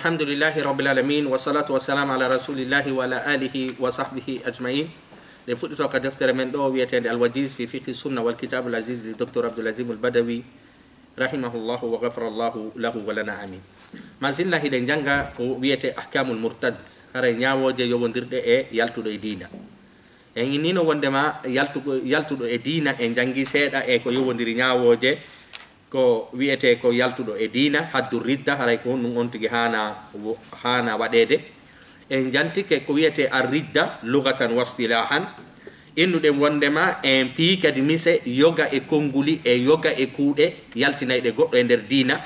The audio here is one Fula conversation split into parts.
alhamdulillahi rabbil alamin wa salatu wa salam ala rasulillahi wa ala alihi wa sahbihi ajma'in. Le fuɗɗito ka deftere men ɗo wiyetede alwajiz fi fiqhi sunna wal kitab al aziz li docteur Abdoulazim al Badawi rahimahullahu wa ghafara Allahu lahu wa lana amin. Mazilla hiɗen janga ko wiyete ahkamul murtad, hara ñawoje yowodirɗe e yaltuɗo e diina. En innino wondema yaltuɗo e diina en jangi seeɗa e ko yowodiri ñawoje ko wiyete ko yaltuɗo e diina haddu ridda, haray ko ɗum on tigi hana waɗede. En jantike ko wiyete ar ridda lugatan wastilahan, innuɗen wondema en pii kadi mise yoga e konnguli e yoga e kuuɗe yaltinayɗe goɗɗo e nder diina.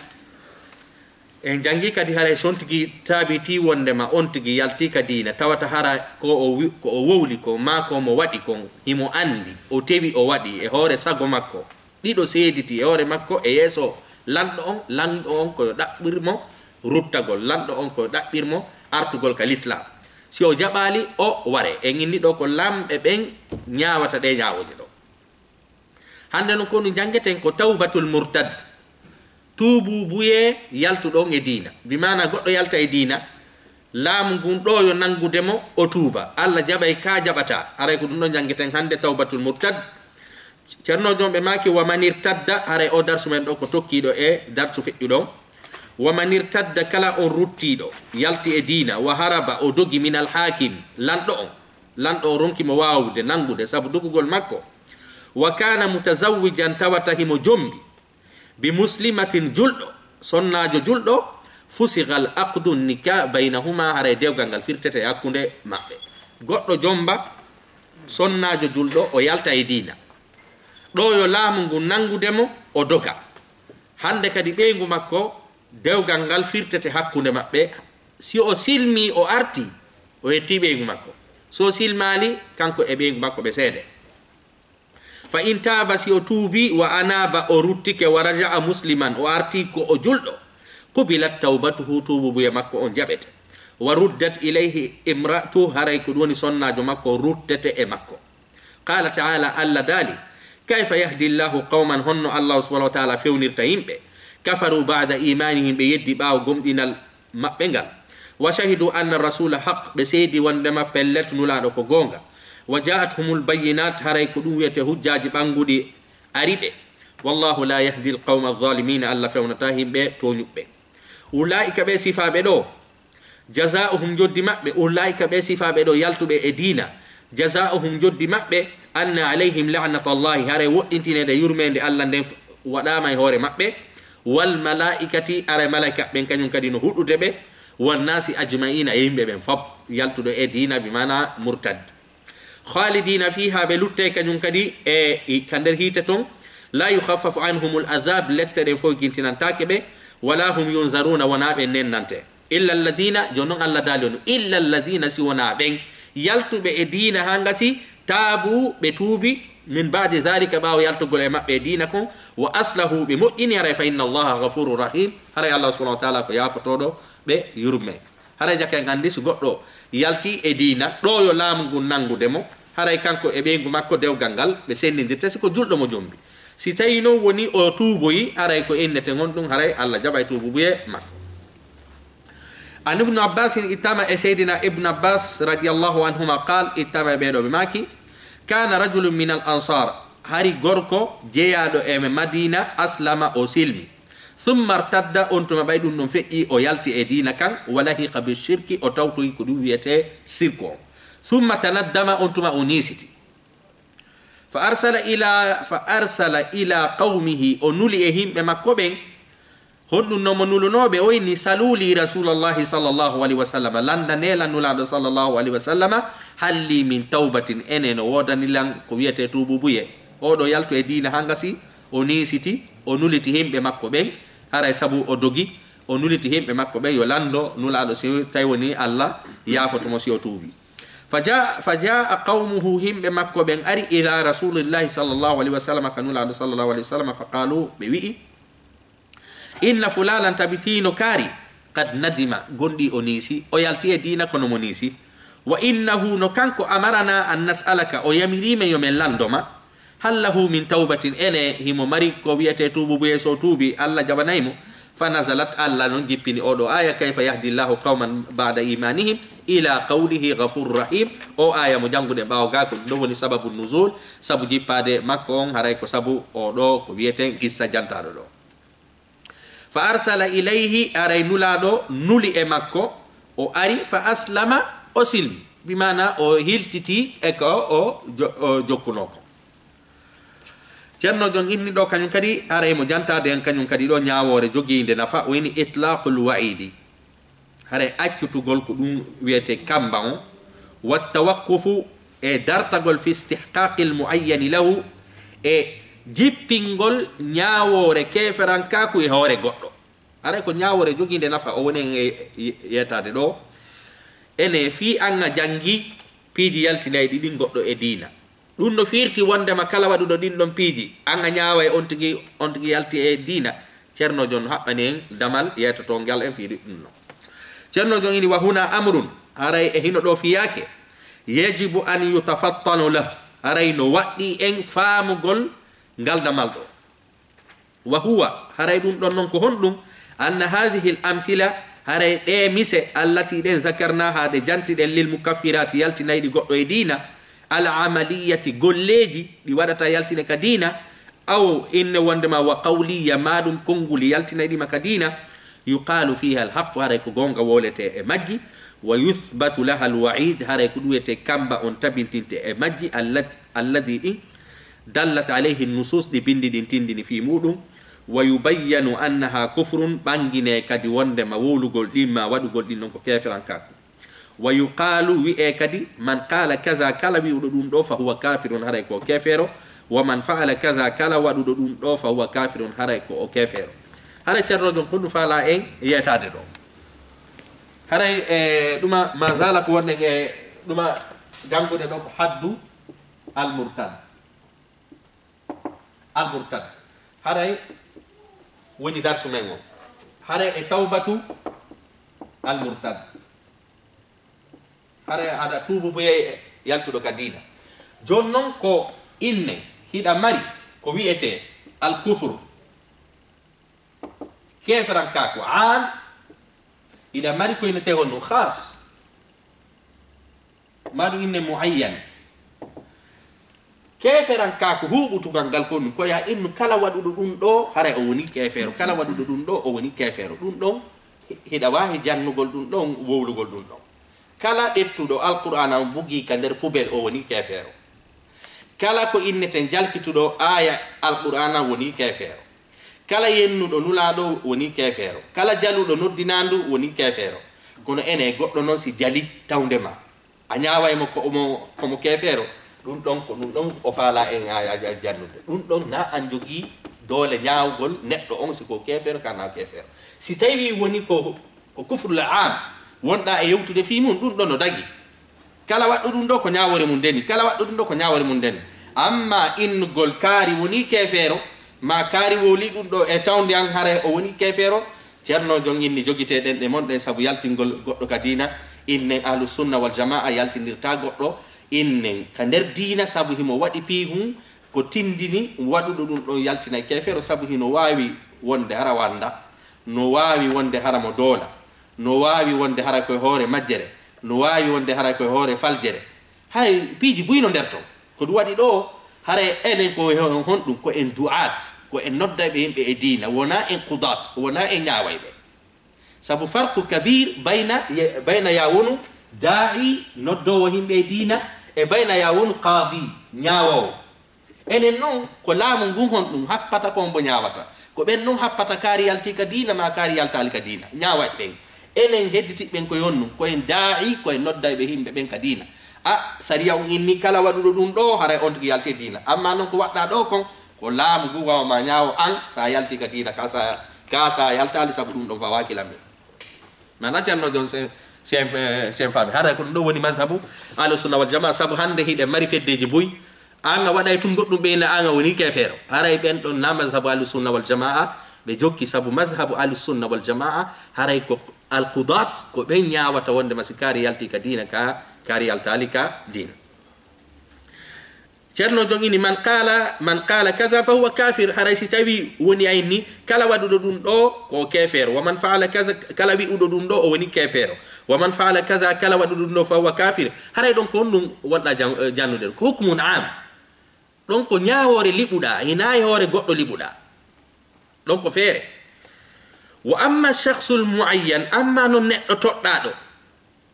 En jangi kadi haray son tigi taabiti wondema on tigi yalti ka diina tawata hara ko o wowli ko ma ko mo waɗi kon himo andi o tewi o waɗi e hoore sago makko, ɗiɗo seediti e hoore makko e yeeso lanɗo on koyo ɗaɓɓirmo ruttagol, lanɗo on koyo ɗaɓɓirmo artugol ka l'islam. Si o jaɓali o ware. En inni ɗo ko lamɓe ɓen ñawata ɗe ñawoje ɗo. Hande non ko no jangeten ko tawbatul murtad, tuubu buye yaltuɗon e diina. Bimana goɗɗo yalta e diina, laamu ngun ɗo yo nangudemo o tuuba, Allah jaɓay ka jaɓata. Aray ko ɗum ɗo jangeten hande tawbatul murtad. Ceerno jomɓe maki wamanir tadda, haray o darsu men ɗo ko tokkiɗo e darsu feƴƴuɗo. wamanir tadda kala on ruttiɗo yalti e diina wa haraba o dogi min al hakim, lanɗo o ronkimo wawde nangude sabu dogugol makko. Wa kana mutazawwijan tawata himo jombi bi muslimatin julɗo, sonnajo julɗo, fusigal aqdu nika baynahuma, haray dewgal ngal firtete hakkunde maɓɓe. Goɗɗo jomba sonnajo julɗo o yalta e diina, ɗo yo laamu ngu nangudemo o doga. Hande kadi ɓeygu makko dewgal ngal firtete hakkunde maɓɓe. Si o silmi o arti o yetti ɓeygu makko, so silmali kanko e ɓeygu makko ɓe seede. Fa in taba, si o tuubi, wa anaba o ruttike, wa raja'a musliman o arti ko o julɗo, qubilat tawbatuhu, tuubu buye makko on jaɓete. Wa ruddat ilayhi imra'atu, haray ko ɗum woni sonnajo makko ruttete e makko. Qala ta'ala, Allah daali, kayfa yahdi llahu qawman, honno Allah subhanahu wa ta'ala fewnirta yimɓe, kafaru ba'da imanihim, ɓe yeddi ɓaawo gomɗinal maɓɓe ngal. Wa shahidu anna rasula haq, ɓe seedi wondema pellet nulaɗo ko gonga. Wa ja'athumul bayyinat, haray ko ɗum wiyete hujjaji ɓanguɗi ariɓe. Wallahu la yahdi alqawma adh-dhalimina, Allah fewnata himɓe toñuɓɓe. Ulaika ɓe sifaɓe ɗo, jaza'uhum joddi maɓɓe, ulaika ɓe sifaɓe ɗo yaltuɓe e diina, jaza'uhum joddi maɓɓe anna alayhim la'natullahi, haray woɗɗintinede yurmede Allah nden waɗama e hoore maɓɓe. Wal malaikati, aray malaika ɓen kañum kadi no huɗude ɓe, wan nasi ajma'ina, e yimɓe ɓen fop yaltuɗo e diina bimana murtad. Khalidina fiha, ɓe lutte kañum kadi e ka nder hiite ton. La yukhaffafu anhumul adhab, lette ɗen fof gintinantake ɓe. Wala hum yunzaruna, wona ɓe nennante. Illa alladina, jon noon Allah daali on, illa alladina, si wona ɓen yaltuɓe e diina ha ngasi, taabu, ɓe tuubi, min ba'di zalika, ɓaawo yaltugol e maɓɓe e diina kon, wa aslahu, ɓe moƴƴini, haray fa inna allaha ghafurur rahim, haray Allah subhanahu wa ta'ala ko yafotoɗo ɓe yurme. Haray jake gandi so goɗɗo yalti e diina, ɗo yo laamu ngu nangudemo, haray kanko e ɓeygu makko dewgal ngal ɓe sendidirta, siko julɗo mo jombi. Si tawi noon woni o tuuboyi, haray ko innete gon ɗum, haray Allah jaɓay tuububuye makko. An ibnu abbasin, ittama e seydina ibnu abbas radiallahu anhuma qal, ittama e ɓeɗo ɓe maki, kana rajulun min al ansar, hari gorko jeeyaɗo e madina, aslama o silmi, thumma artadda, on tuma ɓay ɗum ɗum feƴƴi o yalti e diina kan, wa lahiqa bi shirki, o tawtoyi ko ɗum wiyete sirku on. Thumma tanaddama, on tuma o nisiti. Fa arsala ila qawmihi, o nuli e himɓe makko ɓen, honɗum nomo nulunoɓe o inni, saluli rasulallahi sallallahu alaihi wasallam, landa nela nulaɗo sallallahu alaihi wasallam, halli min tawbatin, enen o wodanilan ko wiyete tububuye. Oɗo yaltu e diina ha ngasi, o nisiti, o nuliti himɓe makko ɓen, haray sabu o dogi, o nuliti himɓe makko ɓen yo lando nulaɗo, si tawi woni Allah yafotomo si o tuubi. Faja'a qawmuhu, himɓe makko ɓen ari ila rasulillahi sallallahu alaihi wasallam, ka nulaɗo sallallahu alaihi wasallam, fa qalu, ɓe wi'i, inna fulanan tabitino kaari, kad nadima, gonɗi o niisi, o yalti e diina kono mo niisi. Wa innahu, no kanko amarana an nas'alaka, o yamirime yo men landoma, hallahu min tawbatin, ene himo mari ko wiyete tuubu buye, so tuubi Allah jabanaymo. فنزلت الله نجيبني أودو آية كيف يهدي الله قوما بعد إيمانهم إلى قوله غفور رحيم أو آية مجانغو دي باوغاكو نوني سبب النزول سبب جيبادي مكون هرايكو سبب أودو كبيتين كيسا جانتارو دو فأرسل إليه أري نولادو نولي إمكو أو أري فأسلم أو سلمي بمعنى أو هيلتتي إكو أو جوكونوكو Cerno jong inni do kanyum kadi are mo jantade en kanyum kadi do nyaawore joginde nafa woni itlaqul wa'idi hare accutugol ko dum wiete kamba on wa tawaqqufu e dartagol fi istihqaqil muayyan lahu e jippingol nyaawore keferanka ko e hore goddo are ko nyaawore joginde nafa o woni yetade do ene fi anga jangi piji yaltinay didi goddo e diina dum no firti wondema kala wadudo din don piiji anga nyaawa e on tigi yalti e dina cerno jon habbane damal yetoto ngal en fiidi dum no cerno jon ini wa huna amrun aray e hino do fiyake yajibu an yutafattanu la aray no waddi en faamugol ngal damal do wa huwa aray dum don non ko hondum anna hadhihi al amthila aray de mise allati den zakarna hade janti den lil mukaffirat yalti naydi goddo e dina العملية قوليجي دي ودتا يالتنا كدينة أو إن وندما وقولية مادم كونغولي يالتنا دي مكدينة يقال فيها الحق هاريكو غونغا وولتي مجي ويثبت لها الوعيد هاريكو دويتي كامبا انتبين تنتي مجي الذي دلت عليه النصوص دي بندي دين تندي في مودم ويبين أنها كفر بانجيني كدي وندما وولو قول ديما ودو قول دين نونكو كافر انكاكو ويقال ويأكدي من قال كذا كلا ويودون دو فهو كافر هريكو كافر ومن فعل كذا كلا ويودون دو فهو كافر هريكو كافر هذا تشرو دون كل فعل إن يتعدد هذا دوما ما زال كون دوما جنبه ده حد المرتد هذا وني درس منه هذا التوبة المرتد hare ada tubu boye yaltudo kadina jonnon ko inne hida mari ko wiete al kufr kefran kako an ila mari ko inete honno khas madu inne muayyan kefran kako hubutu gangal ko ko ya innu kala wadudo dum do hare o woni kefero kala wadudo dum do o woni kefero dum don hida wahi jannugol dum don wowlugol dum don kala dettudo alqur'ana bugi ka der pubel o woni kefero kala ko inneten jalkitudo aya alqur'ana woni kefero kala yennudo nulado woni kefero kala jaludo noddinandu woni kefero kono ene goddo non si jali tawndema anyaawa mo ko mo kefero dum don ko dum don o fala en aya jannude dum don na anjogi dole nyaawgol neddo on si ko kefero kana kefero si tawi woni ko kufrul am wonda e yewtude fi mun dum don no dagi kala waddo dum do ko nyaawore mun deni kala waddo dum do ko nyaawore mun deni amma innugol kaari woni kefero ma kaari woli dum do e tawndi an hare o woni kefero cerno jon inni jogite den de mon den sabu yaltingol goddo ka dina inne ahlus sunna wal jamaa yaltindirta goddo inne ka der dina sabu himo wadi pihum ko tindini wadudo dum do yaltina kefero sabu hino wawi wonde hara wanda no wawi wonde hara mo dola no wawi wonde hara ko hoore majjere no wawi wonde hara ko hoore faljere hay piiji buyno derto ko du wadi do hare enen ko hondum ko en duat ko en noddabe himbe e diina wona en qudat wona en nyaawaybe sabu farqu kabir bayna yawunu da'i noddo himbe e diina e bayna yawunu qadi nyaawo enen non ko laamu ngun hondum happata ko mbo nyaawata ko ben non happata kaari yalti ka diina ma kaari yalta ka diina nyaaway ben enen hedditi ben ko yonnu ko en da'i ko en noddaybe himbe ben ka diina sariya on inni kala wadudo dum do hare on tigi yalti diina amma non ko wadda do kon ko laamu gu wa ma nyaawo an sa yalti ka diina ka sa yalta ali sabu dum do fawaki lambe mana janno don sem fami hare ko do woni mazhabu ahlus sunna wal jamaa sabu hande hide mari feddeji buy anga waday tum goddum be na anga woni kefero hare ben don na mazhabu ahlus sunna wal jamaa be jokki sabu mazhabu ahlus sunna wal jamaa hare ko al qudat ko ben nyaawata wonde masikari yalti ka diina ka kari yaltalika diina ceerno jongini man qala kaza fa huwa kafir haray si tawi woni ayni kala wadudo dum do ko kefero wa man faala kaza kala wi udo dum do o woni kefero wa man faala kaza kala wadudo dum do fa huwa kafir haray don ko dum wonda jannude ko hukmun am don ko nyaawore libuda hinaay hore goddo libuda don ko fere wa amma shakhsul muayyan amma non neddo toddado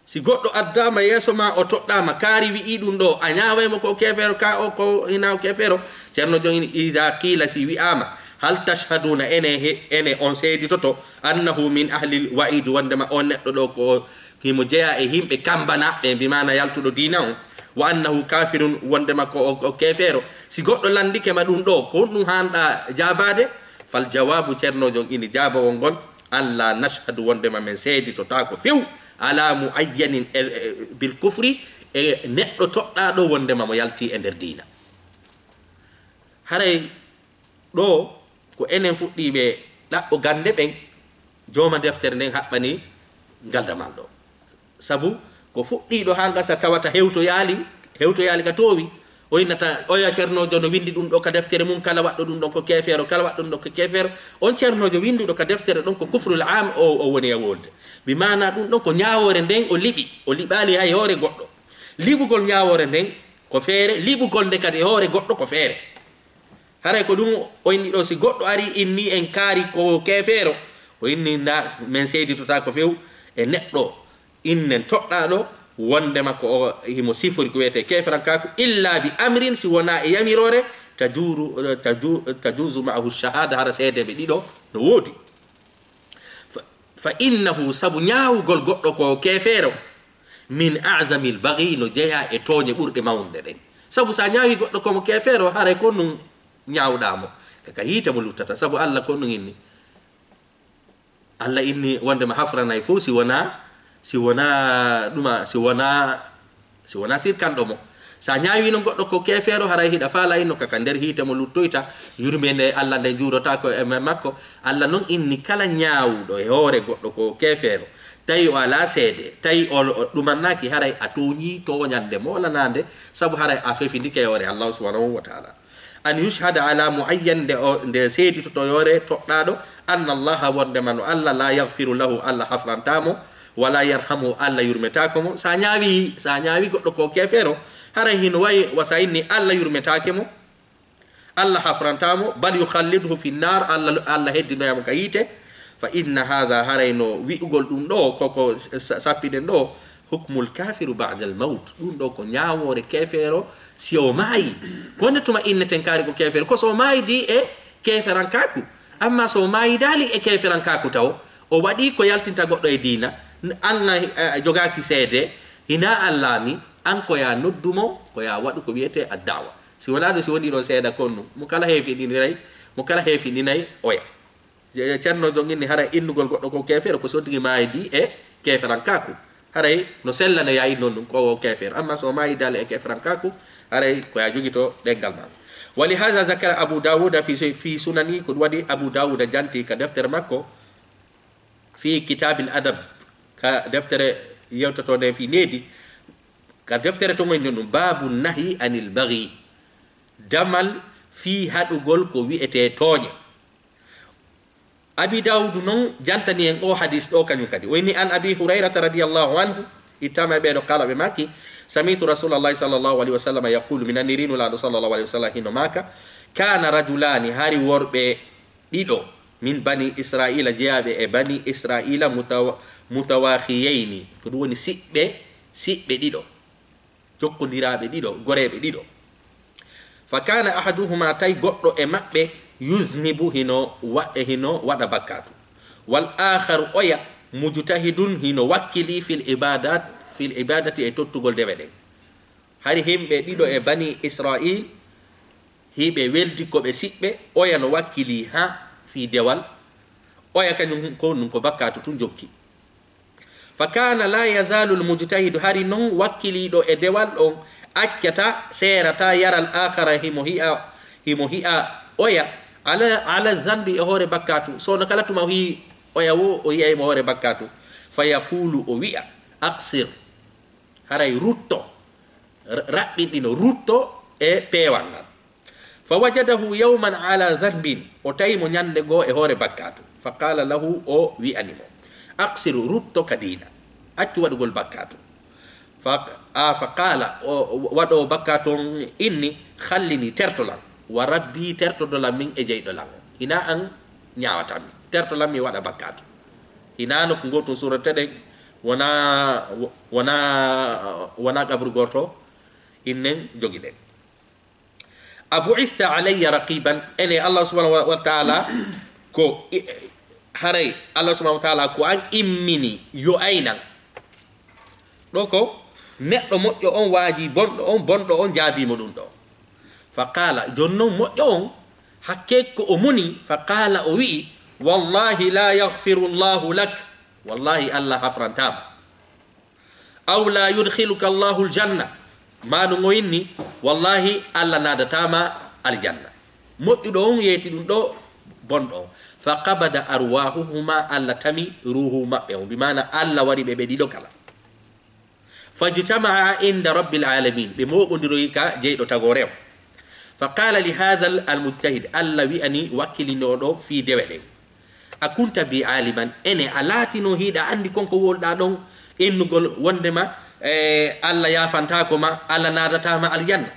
si goddo addama yeso ma o toddama kaari wi dum do a nyaawaymo ko kefero ka o ko ina kefero cerno jongini iza qila si wi ama hal tashhaduna ene on seedi toto annahu min ahli alwa'id wandama on neddo do ko himo jeya e himbe kambana be bi mana yaltudo dina on wa annahu kafirun wandama ko kefero si goddo landike ma dum do ko dum handa jabade fal jawabu cerno jongini jaba wongon alla nashhadu wandama men seedi to ta ko few ala muayyanin bil kufri e neddo todda do wonde mamo yalti e der diina haray do ko enen fuddibe dabbo gande ben joma deftere nden habbani galdamal do sabu ko fuddi do hanga sa tawata hewto yali ka towi o inata o ya cernojo no windi dum do ka deftere mum kala waddo dum don ko kefero kala waddo dum do ko kefero on cernojo windi do ka deftere don ko kufrul am o woni e wolde bi mana dum don ko nyaawore nden o libali hay hore goddo libugol nyaawore nden ko fere libugol de kadi hore goddo ko fere haray ko dum o inni do si goddo ari inni en kaari ko kefero o inni na men seedi to ta ko few e neddo innen todda do wonde makko o himo sifori ko wete kefran kaku illa bi amrin si wona e yamirore tajuzu ma'ahu shahada hara seede be dido no wodi fa innahu sabu nyaawugol goddo ko kefero min a'zami al-baghi no jeya e toñe burde mawnde den sabu sa nyaawi goddo ko mo kefero hare ko nun nyaawdamo kaka hita mo luttata sabu alla ko nun inni alla inni wonde ma hafrana e fu si wona sirkanɗo mo sa ñaawi no goɗɗo ko kefeero haray hiɗa faala inno kaka nder hiite mo luttoyta yurmede Allah nde juurota ko e makko Allah noon inni kala ñaawuɗo e hoore goɗɗo ko kefeero tawi o ala seede tawi o ɗumannaki haray a toñi toñande molanande sabu haray a fefindike e hoore Allah subhanahu wa ta'ala an yushhada ala muayyan nde seeditoto yore toɗɗaɗo anna allaha wondema no Allah la yaghfiru lahu Allah hafrantamo wala yarhamu alla yurmetako mo sa nyaawi goddo ko kefero hara hin way wasa inni alla yurmetake mo alla hafrantamo bal yukhalliduhu fi nar alla heddino yam kayite fa inna hadha harayno wi'ugol dum do koko sappiden do hukmul kafiru ba'da al maut dum do ko nyaawore kefero si o mai konne tuma inneten kari ko kefero ko so mai di e keferan kaku amma so mai dali e keferan kaku taw o wadi ko yaltinta goddo e diina an jogaki seede hina allami an ko ya noddumo ko ya wadu ko wiete addawa si wala do si woni do seeda konno mo kala hefi dinay oya cerno jongini hara innugol goddo ko kefero ko soddigi maaydi e keferan kaku haray no sellana yayi non ko kefer amma so maaydi dal e keferan kaku haray ko ya jogito dengal ma wali hadha zakara abu dawud fi sunani ko wadi abu dawud janti ka deftere makko fi kitab al adab ka deftere yewtato de fi nedi ka deftere to ngoni dum babu nahi anil baghi damal fi hadugol ko wi'ete toñe abi daud non jantani en o hadith do kanyum kadi woni an abi hurairah radhiyallahu anhu itama be do kala be maki sami'tu rasulullah sallallahu alaihi wasallam yaqulu min anirinu la sallallahu alaihi wasallam hino maka kana rajulani hari worbe dido min bani israila jeyabe e bani israila mutawakhiyaini ko dum woni sibbe dido jokkondirabe dido gorebe dido fa kana ahaduhuma tay goddo e mabbe yuznibu hino wada bakatu wal akhar oya mujtahidun hino wakili fil ibadati e tottugol dewe den hari himbe dido e bani israil hibe weldi ko be sibbe oya no wakili ha fi dewal oya kanyum ko nun ko bakatu tun jokki fa kana la yazalu al mujtahid hari non wakili do e dewal on akkata serata yaral akhara himohi'a oya ala zambi e hore bakatu so no kala tuma wi oya wo o yi mo hore bakatu fa yaqulu o wi'a aqsir haray rutto rabbidino rutto e pewanga fa wajadahu yawman ala zanbin o taymo nyande go e hore bakkatu fa qala lahu o wi animo aqsiru rutto kadina accu wadugol bakkatu fa qala wado bakkaton inni khallini tertolan wa rabbi tertodolam min e jeydolam ina an nyaawatami tertolam mi wada bakkatu ina no ko goto surata de wana gabru gorto innen jogide abu ista alayya raqiban ene Allah subhanahu wa ta'ala ko haray Allah subhanahu wa ta'ala ko an immini yo aynan do ko neddo moƴƴo on waaji bonɗo on jaabimo ɗum ɗo fa qala jonnon moƴƴo on hakke ko o muni fa qala o wi'i wallahi la yaghfiru Allahu lak wallahi Allah hafrantama aw la yudkhiluka Allahu aljanna ma ɗum o inni wallahi Allah nadatama aljanna moƴƴuɗo on yeeti ɗum ɗo bonɗo on fa qabada arwahuhuma Allah tami ruhu maɓɓe on bimana Allah wari ɓe ɗiɗo kala fajtamaa inda rabbil alamin ɓe moɓodiroyi ka jeyɗo tagore o fa qala li hadha almujtahid Allah wi'ani wakkilinoɗo fi dewe ɗen a kunta bi aliman ene a laatino hiiɗa andi konko wolɗa ɗon innugol wondema Allah yafantako ma Allah nadatama aljanna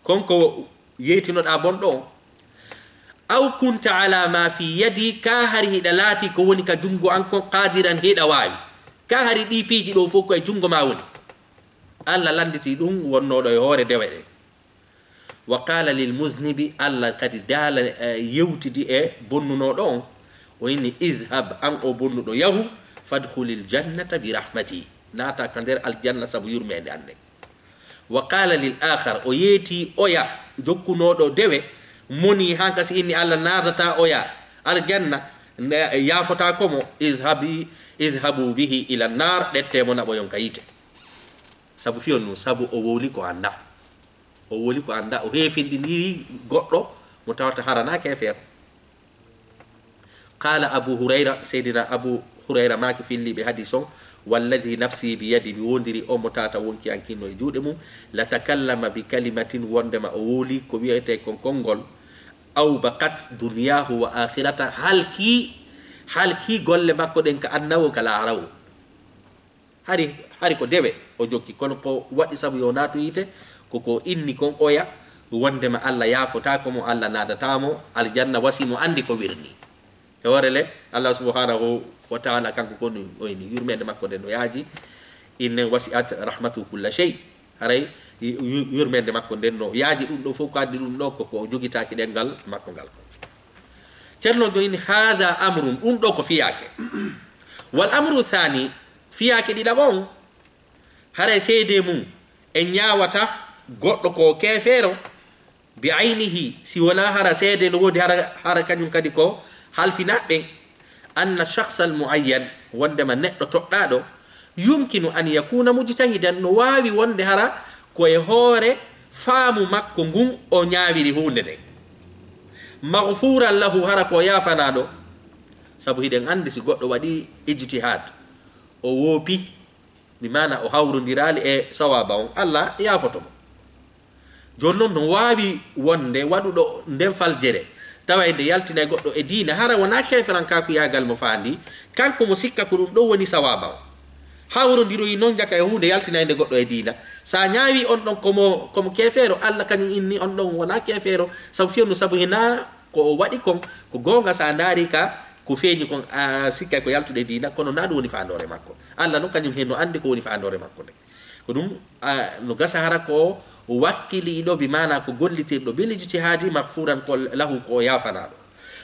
konko yeytinoɗa bonɗo o aw kunta ala ma fi yadi ka hari hiɗa laati ko woni ka jungo an ko qadiran hiɗa wawi ka hari ɗi piiji ɗo fof ko e jungo ma woni Allah landiti ɗum wonnoɗo e hoore dewe ɗe wa qala lil muznibi Allah kadi daala yewtidi e bonnunoɗo on o inni izhab an o bonnuɗo yahu fadkhulil jannata bi rahmati nata ka nder aljanna sabu yurmede ande wa qala lil akhar o yeeti oya jokkunoɗo dewe moni hanka si inni Allah natata oya aljanna yafota komo izhabu bihi ila nar ɗettemo naɓo yon kayite sabu fiyon num sabu o woli ko anda o hefindiniri goɗɗo mo tawata harana kefeer qala abu hurayra seydina abu hurayra maki filliɓe hadis on walladi nafsi biyadi mi wondiri o mo tata wonki ankinno e juuɗe mum la takallama bi kalimatin wondema o woli ko wiyete kon konngol aw baqat duniyahu wa akhirata halki golle makko ɗen ka annawo kala arawo hari ko dewe o jokki kono ko waɗi sabu yo naatu yite koko inni kon oya wondema Allah yafotako mo Allah nadatamo aljanna wasimo andi ko wirni e worele Allah subhanahu wa ta'ala kanko koni oyni yurmede makko den no yaaji inne wasi'at rahmatu kulla shay haray yurmede makko den no yaaji ɗum ɗo fof ko addi ɗum ɗo koko jogitaki ɗengal makko ngal ko ceerno jo ini hada amrun ɗum ɗo ko fiyake wal amru thani fiyake ɗiɗaɓon haray seede mum en ñawata goɗɗo ko kefeero bi aynihi si wona hara seede no wodi hara kañum kadi ko halfinaɓɓe anna shakhsa al muayyan wondema neɗɗo toɗɗaɗo yumkinu an yakuna mujtahidan no wawi wonde hara koye hoore faamu makko ngun o ñawiri hunde nde maghfuran lahu hara ko yafanaɗo sabu hiɗen andi si goɗɗo waɗi ijtihad o woopi mi mana o hawrodirali e sawaba on Allah yafotomo jonnon no wawi wonde waɗuɗo nden faljere tawayde yaltina goɗɗo e diina hara wona keferan kaku yagal mo faandi kanko mo sikka ko ɗum ɗo woni sawaba o hawrodiroyi noon jaka e hunde yaltinayde goɗɗo e diina sa ñaawi on ɗon komo kefeero Allah kañum inni on ɗon wona kefeero sabu fiyonno sabu hena ko waɗi kon ko gonga sa daari ka ko feeñi kon sikka ko yaltude diina kono na ɗum woni fandore makko Allah noon kañum hen no andi ko woni fandore makko nde ko ɗum no gasa hara ko wakkiliɗo bi mana ko gollitirɗo bil ijtihadi maghfuran ko lahu ko yafanaɗo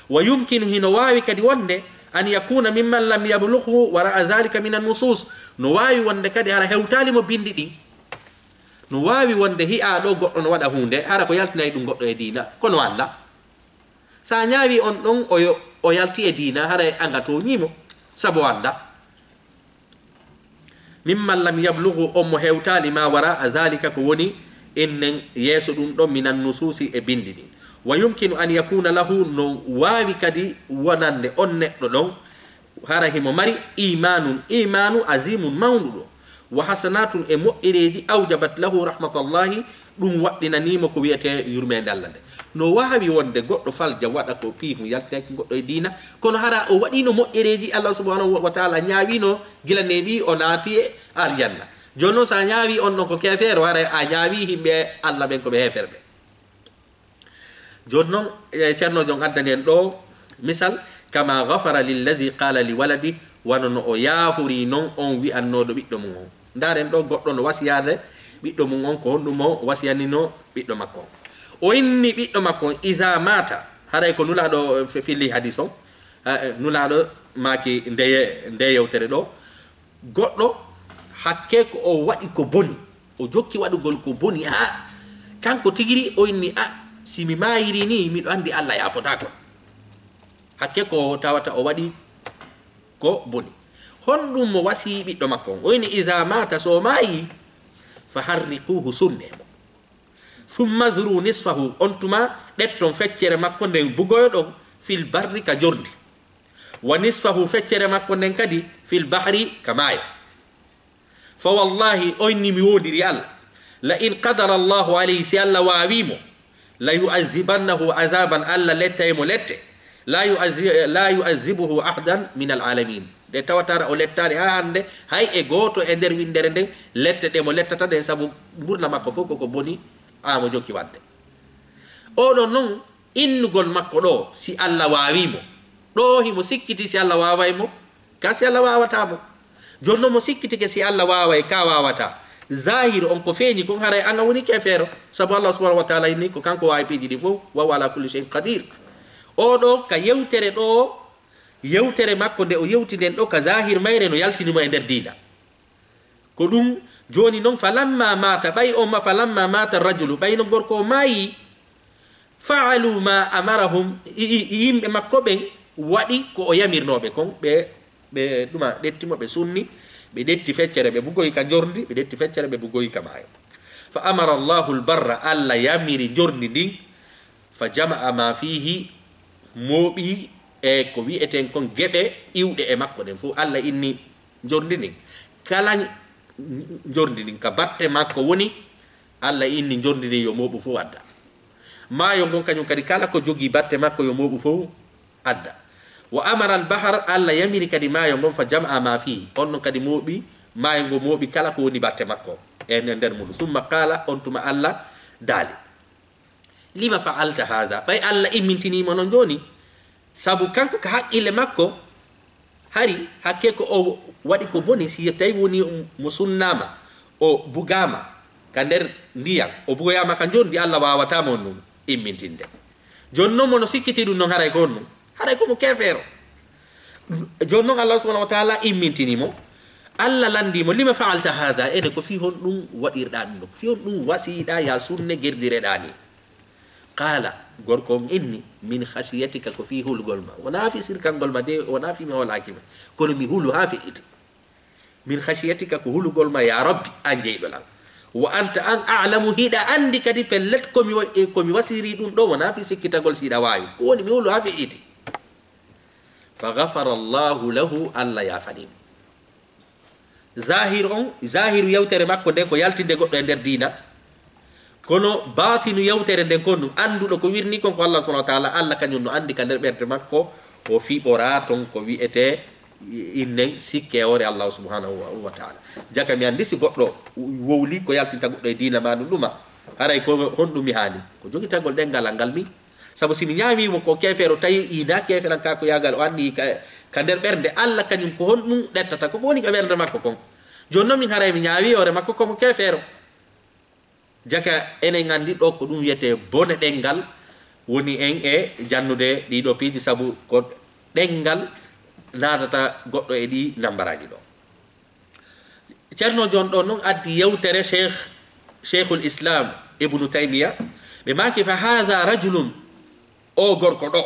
wa yumkinu hino wawi kadi wonde an yakuna mimman lam yablughu wara zalika min an-nusus no wawi wonde kadi hara hewtali mo bindi ɗi no wawi wonde hi'a ɗo goɗɗo no waɗa hunde hara ko yaltinayi ɗum goɗɗo e diina kono anda sa ñaawi on ɗon o yalti e diina hara anga to ñimo sabu anda mimman lam yablughu on mo hewtali ma wara zalika ko woni ennen yeeso ɗum ɗon min an-nususi e bindi ɗi wa yumkinu an yakuna lahu no wawi kadi wonande on neɗɗo ɗon hara himo mari imanu azimun mawnuɗo wa hasanatun e moƴƴereji awjabat lahu rahmatullahi ɗum waɗɗinanimo ko wiyete yurmede Allah nde no wawi wonde goɗɗo falja waɗa ko piihu yaltinaki goɗɗo e dina kono hara o waɗino moƴƴereji Allah subhanahu wa taala ñaawino gila neɓi o naati e aljanna joni noon sa ñaawi on ɗon ko kefeero hara a ñaawi himɓe Allah ɓen koɓe heferɓe joni noon ceerno jon addani en ɗo misal kama gafara lilladi qala li waladi wano no o yaafori noon on wi'annoɗo ɓiɗɗo mum on ndaren ɗo goɗɗo no wasiyade ɓiɗɗo mum on ko honɗum o wasiyanino ɓiɗɗo makko on o inni ɓiɗɗo makko on isa mata haray ko nulaɗo filli hadis on nulaɗo maki nde yewtere ɗo goɗɗo hakke ko o waɗi ko boni o jokki waɗugol ko boni ha kanko tigiri o inni simi mayiri ni miɗo andi Allah yafota kon hakke ko tawata o waɗi ko boni honɗum mo wasi ɓiɗɗo makko on o inni isa mata so mayi fa harriquhu sunnemo summa zuru nisfahu on tuma ɗetton feccere makko nden bugoyo ɗon fil barri ka jordi wa nisfahu feccere makko nden kadi fil bahri ka maayo fa wallahi onni mi wodiri Allah la in qadara Allahu alayhi si Allah waawimo la yu'azzibannahu azaban Allah lettaymo lette la yu'azzibuhu ahdan min alalamin de tawatara o lettani ha hande hay e goto e nder windere nden lette ɗe mo lettata ɗen saabu gurna makko fof koko boni mo jokki wadde oɗon noon innugol makko ɗo si Allah waawimo ɗo himo sikkiti si Allah wawaymo ka si Allah wawatamo joni noon mo sikkitike si Allah waway ka wawata zahir on ko feeñi kon haray anga woni kefeero saabu Allah subhanahu wa taala inni ko kanko wawi piiji ɗi fof wa ala kulli shay'in qadir oɗo ka yewtere ɗo yewtere makko nde o yewti nden ɗo ka zahir mayre no yaltinimo e nder diina ko ɗum joni noon falamma mata ɓay on ma falamma mata rajulu ɓay no gorko o maayi faalu ma amarahum yimɓe makko ɓen waɗi ko o yamirnoɓe kon ɓe ɗuma ɗettimo ɓe sunni ɓe ɗetti feccere ɓe bugoyi ka jordi ɓe ɗetti feccere ɓe bugoyi ka maayo fa amara Allahu lbarra Allah yamiri jordi ndin fa jama'a ma fihi mooɓi e ko wi'eten kon geɓe iwɗe e makko ɗen fof Allah inni jordi ndin kala jordi ndin ka batte makko woni Allah inni jordi ndin yo mooɓu fof adda maayo ngon kañum kadi kala ko jogi batte makko yo mooɓu fof adda wa amara albahar Allah yamiri kadi maayo ngon fa jama'a ma fihi on non kadi mooɓi maayo ngo mooɓi kala ko woni batte makko e nder muɗum summa qala on tuma Allah daali lima fa'alta hadha ɓay Allah immintinimo non joni sabu kanko ka haqqille makko hari hakke ko o waɗi ko boni si tawi woni mo sunnama o bugama ka nder ndiyam o bugoyama ka jondi Allah wawatamo on ɗum immintinde joni noon mono sikkiti ɗum noon haray ko on ɗum haray komo kefeero joni noon Allah subhanahu wa taala immintinimo Allah landimo lima fa'alta hadha ene ko fi hon ɗum waɗirɗa ɗum ɗo ko fi hon ɗum wasiɗa ya sunne gerdireɗa ni qala gorko on inni min khashiyatika ko fi hulgol ma wona fi sirkangol ma de wona fi mi holakima kono mi hulu ha fe'iti min khashiyatika ko hulugol ma ya rabbi an jeyɗol an wa anta an a'lamu hiɗa andi kadi pellet komi wasiri ɗum ɗo wona fi sikkitagol siɗa wawi ko woni mi hulu ha fe'iti fa ghafara Allahu lahu Allah yafanimo zahiru yewtere makko nden ko yaltinde goɗɗo e nder dina kono batinu yewtere nden kon ɗum anduɗo ko wirni kon ko Allah subhanahu wa taala Allah kañum no andi ka nder ɓerde makko o fiɓora ton ko wiyete innen sikke ore Allah subhanahu wa taala jaka mi andi si goɗɗo wowli ko yaltinta goɗɗo e dina ma ɗum ɗuma haray ko honɗum mi haani ko jogitagol ɗengal ngal mi sabu simi ñaamimo ko kefeero tawi ina keferan ka ko yagal o anndi ka nder ɓernde Allah kañum ko honɗum ɗettata ko woni ka ɓernde makko kon joni noon min haray mi ñaawi hoore makko komo kefeero jaka enen andi ɗo ko ɗum wiyete bone ɗengal woni en e jannude ɗiɗo piiji sabu ko ɗengal natata goɗɗo e ɗi nambaraji ɗo ceerno jon ɗo noon addi yewtere cheikhul islam ibnu taymiya ɓe maki fa hatha rajulun o gorko ɗo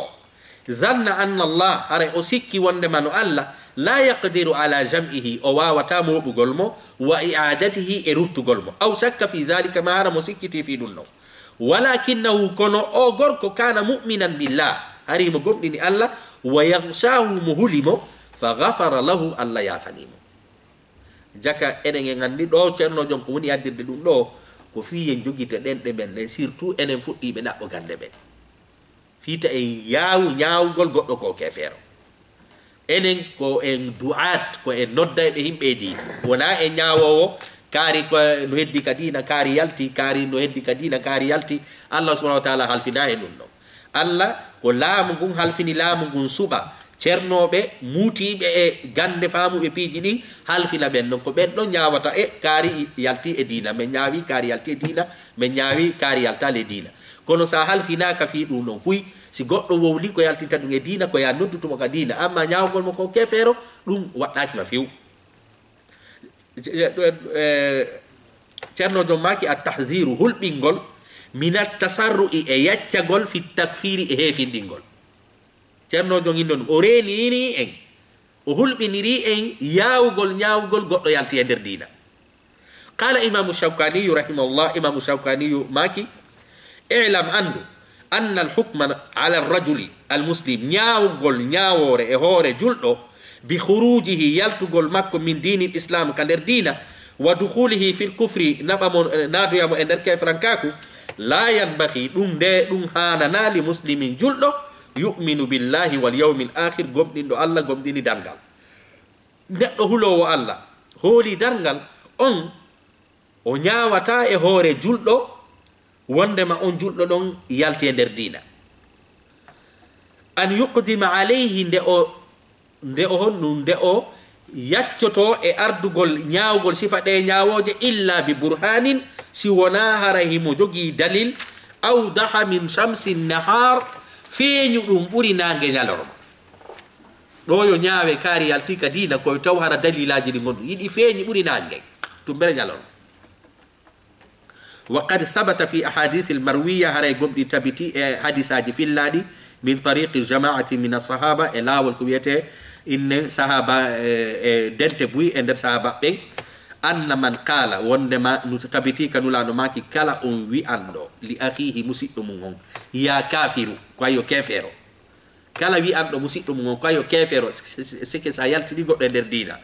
zanna anna Allah hara o sikki wondema no Allah la yaqdiru ala jam'ihi o wawata moɓugol mo wa i'adatihi e ruttugol mo aw shakka fi dhalika ma hara mo sikkiti fi ɗum ɗo walakinahu kono o gorko kana mu'minan billah hari mo gomɗini Allah wa yaghshahu mo hulimo fa ghafara lahu Allah yafanimo jaka enen en andi ɗo ceerno jon ko woni addirde ɗum ɗo ko fiyen jogita ɗenɗe men ɗen surtout enen fuɗɗiɓe ɗaɓɓo gande ɓen fiita en yaawu ñaawgol goɗɗo ko kefeero enen ko en du'at ko en noddayɓe yimɓe diina wona en ñaawowo kaari ko no heddi ka diina kaari yalti kaari no heddi ka diina kaari yalti allah subahanahu wa taala halfina e ɗum ɗon allah ko laamu ngun halfini laamu ngun suɓa ceernoɓe muutiɓe e gande faamuɓe piiji ɗi halfina ɓen ɗon ko ɓen ɗon ñaawata kaari yalti e diina min ñaawi kaari yalti e diina min ñaawi kaari yaltali e diina kono sa halfinaka fi ɗum ɗon fuy si goɗɗo wowli ko yaltinta ɗum e diina ko ya noddutumo ka diina amma ñaawgol mo ko kefeero ɗum waɗɗakima few ceerno jom maki a tahziru hulɓingol minat tasarru'i e yaccagol fi takfiri e heefindingol ceernojo ginno ɗum o reniri en o hulɓiniri en yaawgol ñaawgol goɗɗo yalti e nder diina qala imamu shawkaniyu rahimahullah imamu shawkaniyu maki ilam andu anna alhukma ala arrajuli almuslim ñaawgol ñaawore e hoore julɗo bi khurujihi yaltugol makko min dini l'islam ka nder diina wa dukhulihi fi lkufri naɓamo naadoyamo e nder kefrankaku la yanbahi ɗum nde ɗum hanana li muslimin julɗo yuminu billahi wal yawmi l akhir gomɗinɗo allah gomɗini dargal neɗɗo hulowo allah hooli dargal on o ñaawata e hoore julɗo wondema on julɗo ɗon yalti e nder diina an yuqdima alayhi nde o honɗum nde o yaccoto e ardugol ñaawgol sifa ɗe ñaawoje illa bi burhanin si wona haray himo jogii dalil awdaha min shamsi nahar feeñu ɗum ɓuri nange ñalorma ɗo yo ñaawe kaari yalti ka diina koye taw hara dalilaji ɗi gonɗum yiɗi feeñi ɓuri nange tum mbere ñalorma wa qad sabata fi ahadisi lmarwiya haray gomɗi tabiti e hadisaji fillaɗi min tariqi jamaati min asahaba e laawol ko wiyete inne sahaba e dente buy e nder sahaba ɓen anna man qala wondema no tabiti kanulaɗo maki kala on wi'anɗo li ahihi musidɗo mum on ya kafiru ko ayo kefeero kala wi'anɗo musidɗo mum on ko ayo kefeero sike sa yaltini goɗɗo e nder diina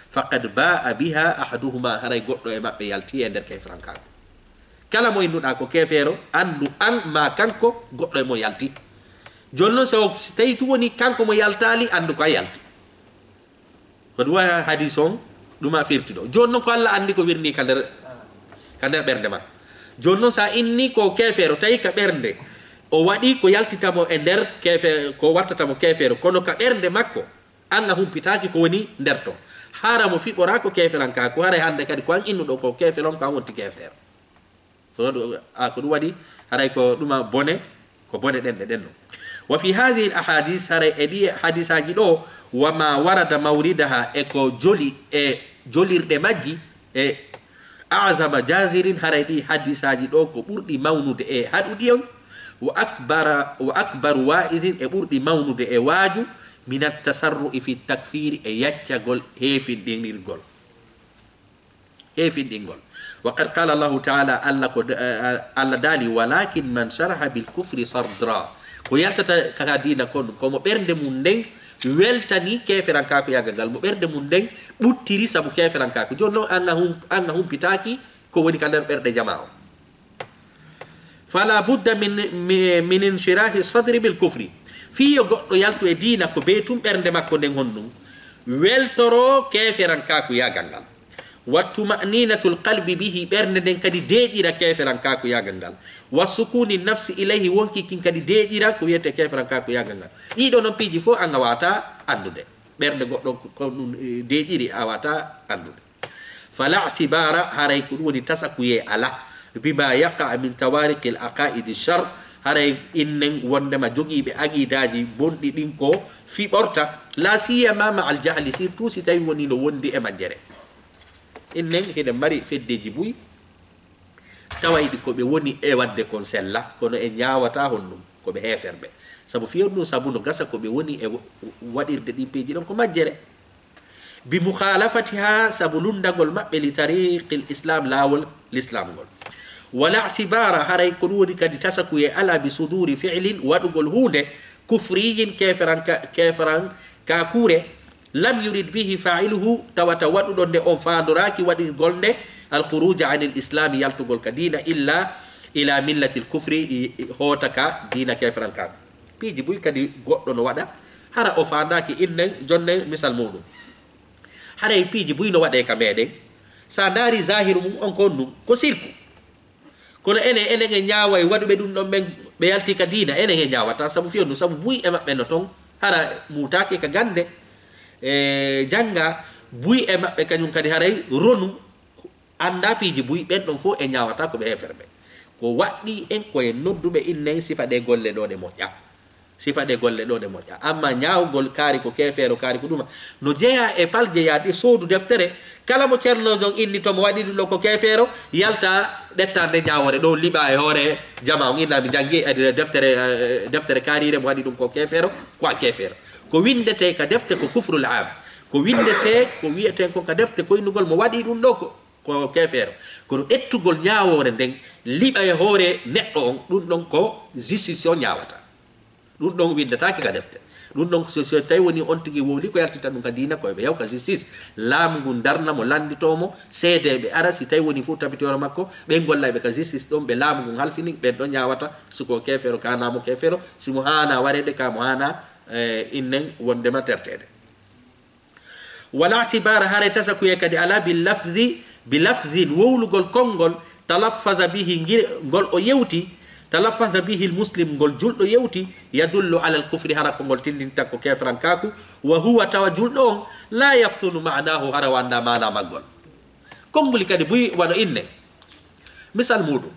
faqad ba'a biha ahaduhuma haray goɗɗo e maɓɓe yalti e nder kefrankako kala mo innuɗa ko kefeero andu an ma kanko goɗɗo e mo yalti joni noon so tawi tu woni kanko mo yaltali andu ko a yalti ko ɗum wa hadis on ɗuma firti ɗo joni noon ko allah andi ko wirni ka nder ɓernde makko joni noon sa inni ko kefeero tawi ka ɓernde o waɗi ko yaltitamo e nder ko wattatamo kefeero kono ka ɓernde makko an a humpitaki ko woni nder to hara mo fiɓora ko keferanka ko haray hande kadi ko an innuɗo ko keferon ko an wonti kefeero ko ɗum waɗi haray ko ɗuma bone ko bone ɗenɗe ɗen ɗo wa fi hadihi l ahadis haray e ɗi hadisaji ɗo wama warada mawridaha e ko joli e jolirɗe majji e azama jasirin haray ɗi hadisaji ɗo ko ɓurɗi mawnude e haɗuɗi on wa akbaru wa'idin e ɓurɗi mawnude e waaju min attasarru'i fi takfiri e yaccagol heefinɗinirgol wa qad qala allahu taala allah daali walakin man sharaha bilkufri sardra ko yaltata kaka dina kon komo ɓernde mum nden weltani keferankako yagal ngal mo ɓernde mum nden ɓuttiri saabu keferankako joni noon an a humpitaki ko woni ka nder ɓerɗe jama o fala budda min inshirahi sadri bilkufri fiyo goɗɗo yaltu e diina ko be tum ɓernde makko nden honɗum weltoro keferankako yagal ngal wattu maninatul qalbi bihi ɓernde nden kadi deeƴira keferanka ko yagal ngal wa sukuni nafsi ilayhi wonki kin kadi deeƴira ko wiyete keferanka ko yagal ngal ɗiɗo noon piiji fof an a wata andude ɓernde goɗɗo ko ɗum deeƴiri a wata andude fala tibara haray ko ɗum woni tasakuye ala bima yaqa min tawariqi l aqaidi char haray innen wondema jogiiɓe aqidaji bonɗi ɗin ko fiɓorta la siyama ma al jahli surtout si tawi woni no wondi e majjere innen hiɗen mari feddeji buy tawayɗi koɓe woni e wadde kon sella kono e ñawata honɗum koɓe heferɓe saabu fiyon ɗum saabu no gasa koɓe woni e waɗirde ɗin peji ɗon ko majjere bi mukhalafatiha saabu lundagol maɓɓe li tariqi l islam lawol l'islam ngol wala tibara haray ko ɗum woni kadi tasakuye ala bi suduri fi'lin waɗugol hunde kufriyin keferan kakure lam yurid bihi fa'iluhu tawata waɗuɗo nde on fandoraki waɗirgol nde الخروج عن الإسلام يلتقل كدين إلا إلى ملة الكفر هوتك دين كافر الكاب بيجي بوي كدي غوتو نو وادا hara o fandaki innen jonne misal muɗum haray piiji buyno waɗe ka meɗen sa daari zahiru mum on kon ɗum ko sirku kono enen e ñaaway waɗuɓe ɗum ɗon ɓen ɓe yalti ka diina enen e ñaawata sabu fiyon ɗum sabu buy e maɓɓe no toon hara mutaki ka gande e janga buy e maɓɓe kañum kadi haray ronu anda piiji buy ɓen ɗon fof e ñaawata ko ɓe heferɓe ko waɗɗi en koye nodduɓe innen sifa ɗe golle ɗo ɗe moƴƴa sifa ɗe golle ɗo ɗe moƴƴa amma ñaawgol kaari ko keefeero kaari ko ɗuma no jeeya e pal jeeyaɗi soodu deftere kala mo ceernojon inni tomo waɗi ɗum ɗo ko keefeero yalta ɗettande ñaawore ɗo liɓa e hoore jama on inna mi jangi e deftere kaarire mo waɗi ɗum ko keefeero ko a keefeero ko windete ka defte ko kufrul am ko windete ko wiyeten ko ka defte koynugol mo waɗi ɗum ɗo ko keefeero kono ɗettugol ñaawore nden liɓa e hoore neɗɗo on ɗum ɗon ko justice o ñaawata ɗum ɗon windetake ka defte ɗum ɗon so tawi woni on tigi wowli ko yaltita ɗum ka dina koyeɓe yaw ka justice laamu ngu darna mo landitomo seedeɓe ara si tawi woni fof tabitore makko ɓe gollaɓe ka justice ɗon ɓe laamu ngu halfini ɓen ɗon ñawata siko kefero kanamo kefero simo hana warede kamo hana innen wondema tertede wala tibara hare tasa kuye kadi ala bilafzin wowlugol konngol talaffaza bihi ngol o yewti talaffaza bihi almuslim ngol julɗo yewti yadullu ala alkufri hara ko ngol tindinta ko kefrankaku wa huwa tawa julɗo on la yaftunu ma'nahu hara wanda mana maggol konngol kadi buy wano inne misal muɗum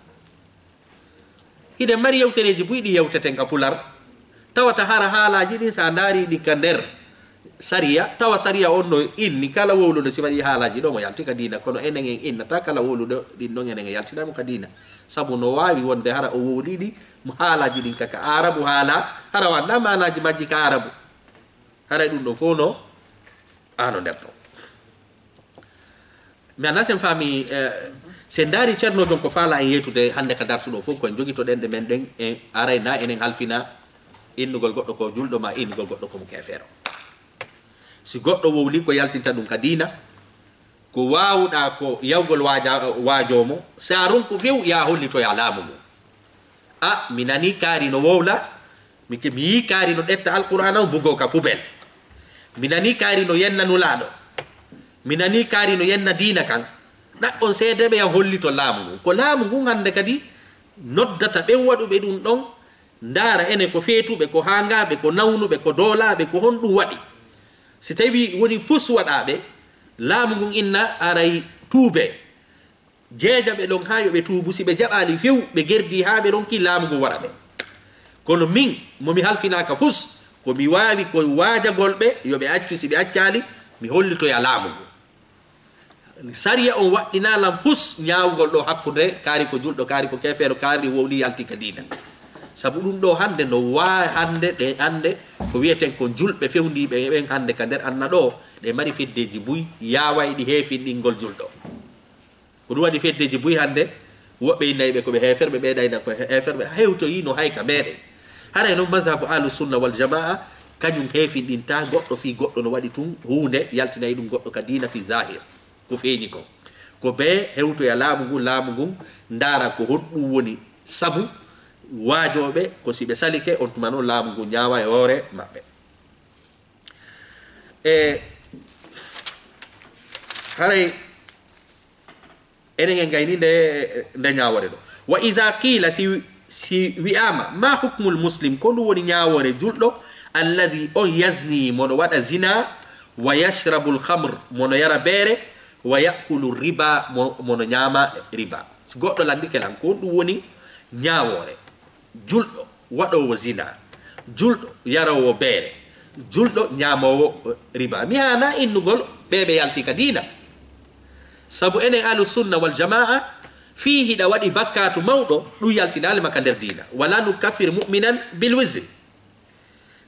hiɗe mari yewtereji buyɗi yewteten ka pular tawata hara haalaji ɗi sa daari ɗi ka nder sariya tawa sariya on no inni kala wowluɗo si waɗi haalaji ɗo mo yalti ka dina kono enen en innata kala wowluɗo ɗin ɗon enen e yaltinamo ka dina sabu no wawi wonde hara o wowliɗi mo haalaji ɗin kaka arabu haala hara wanda manaji majji ka arabu hara ɗum ɗo fof no ano nder ɗon mi anna sen faami sen daari ceerno jon ko faala en yeytude hande ka darsuɗo fof koen joguitoɗen ɗe men ɗen e arayna enen halfina innugol goɗɗo ko julɗo ma innugol goɗɗo komo kefeero si goɗɗo wowli ko yaltinta ɗum ka dina ko wawɗa ko yawgol waajomo sa ronko few ya hollitoya laamu ngu a mi nani kaari no wowla mi yi kaari no ɗetta alqur'ana o bugo ka poubel mi nani kaari no yenna nulaɗo mi nani kaari no yenna dina kan ɗaɓɓon seedeɓe ya hollito laamu ngu ko laamu ngu hande kadi noddata ɓen waɗuɓe ɗum ɗon ndaara ene ko feetuɓe ko hangaɓe ko nawnuɓe ko doolaɓe ko honɗum waɗi si tawi woni fus waɗaɓe laamu ngun inna aray tuube jeeja ɓe ɗon ha yoɓe tuubu si ɓe jaɓali few ɓe gerdi ha ɓe ronki laamu ngu waɗa ɓe kono min momi halfinaka fus komi wawi ko waajagol ɓe yoɓe accu si ɓe accali mi hollitoya laamu ngu sariya on waɗɗinalam fus ñawgol ɗo hakkude kaari ko julɗo kaari ko kefeero kaari wowli yalti ka dina sabu ɗum ɗo hande no wawi hande ɗe hande ko wiyeten ko julɓe fewndiɓe ɓen hande ka nder anna ɗo ɗe mari feddeji buy yaway ɗi heefinɗingol julɗo ko ɗum waɗi feddeji buy hande woɓɓe innayɓe koɓe heferɓe ɓeeɗayna ko heferɓe hewtoyino hay ka meɗen haray noon mazhabu ahlu sunna wal jamaa kañum heefinɗinta goɗɗo fi goɗɗo no waɗi tun hunde yaltinayi ɗum goɗɗo ka dina fi zahir ko feeñi kon ko be hewtoya laamu ngun ndaara ko honɗum woni sabu waajoɓe ko si ɓe salike on tuma noon laamu ngu ñaawa e hoore maɓɓe e haray enen en gayni nde ñaawore ɗo wa ida qila si wi'ama ma hukmul muslim ko ɗum woni ñaawore julɗo alladi on yasni mono waɗa zina wa yashrabu lhamre mono yara beere wa yakulu riba mono ñaama riba si goɗɗo landike lan ko ɗum woni ñaawore julɗo waɗowo zina julɗo yarowo beere julɗo ñamowo riba mi hana innugol ɓeɓe yalti ka dina sabu enen ahlu sunna wal jamaa fi hiɗa waɗi bakkatu mawɗo ɗum yaltinalema ka nder dina wala nu kafir muminan bil wisri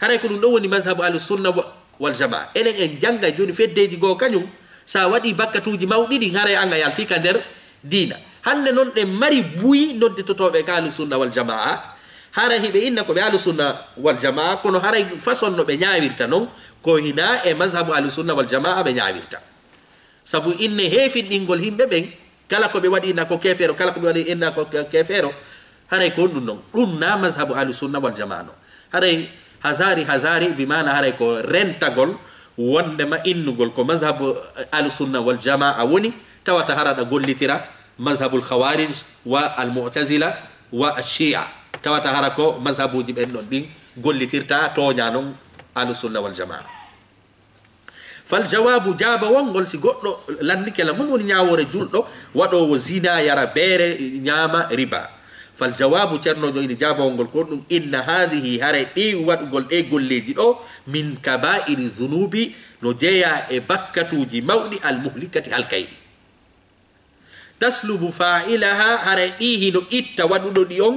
haray ko ɗum ɗo woni mazhabu ahlu sunna wal jamaa enen en jangga joni feddeji goo kañum sa waɗi bakkatuji mawɗiɗi haray anga yalti ka nder dina hande noon ɗe mari buyi nodditotoɓe ka ahlu sunna wal jamaa hara hiɓe inna ko ɓe ahlu sunna wal jamaa kono haray façon no ɓe ñawirta noon ko hina e mazhabu ahlu sunna wal jamaa ɓe ñawirta sabu inne heefinɗingol himɓe ɓen kala ko be wadi na ko kefero kala ko be wadi inna ko kefero haray ko dum na mazhabu ahli sunna wal jamaa haray hazari bimana haray ko rentagol wonde ma innugol ko mazhabu ahli sunna wal jamaa woni tawata harada gollitira mazhabul khawarij wa al mu'tazila wa ash-shi'a tawata harako mazhabuji ben don din gollitirta to nyanon ahli sunna wal jamaa fal jawabu jaba wongol si goddo landike la mun woni nyaawore juldo wado wo zina yara bere nyama riba fal jawabu cerno do ini jaba wongol ko dum inna hadhihi hare di wadugol e golleji do min kaba'iri zunubi no jeya e bakkatuji mawdi al muhlikati al kaydi taslubu fa'ilaha hare di hino itta wadudo di on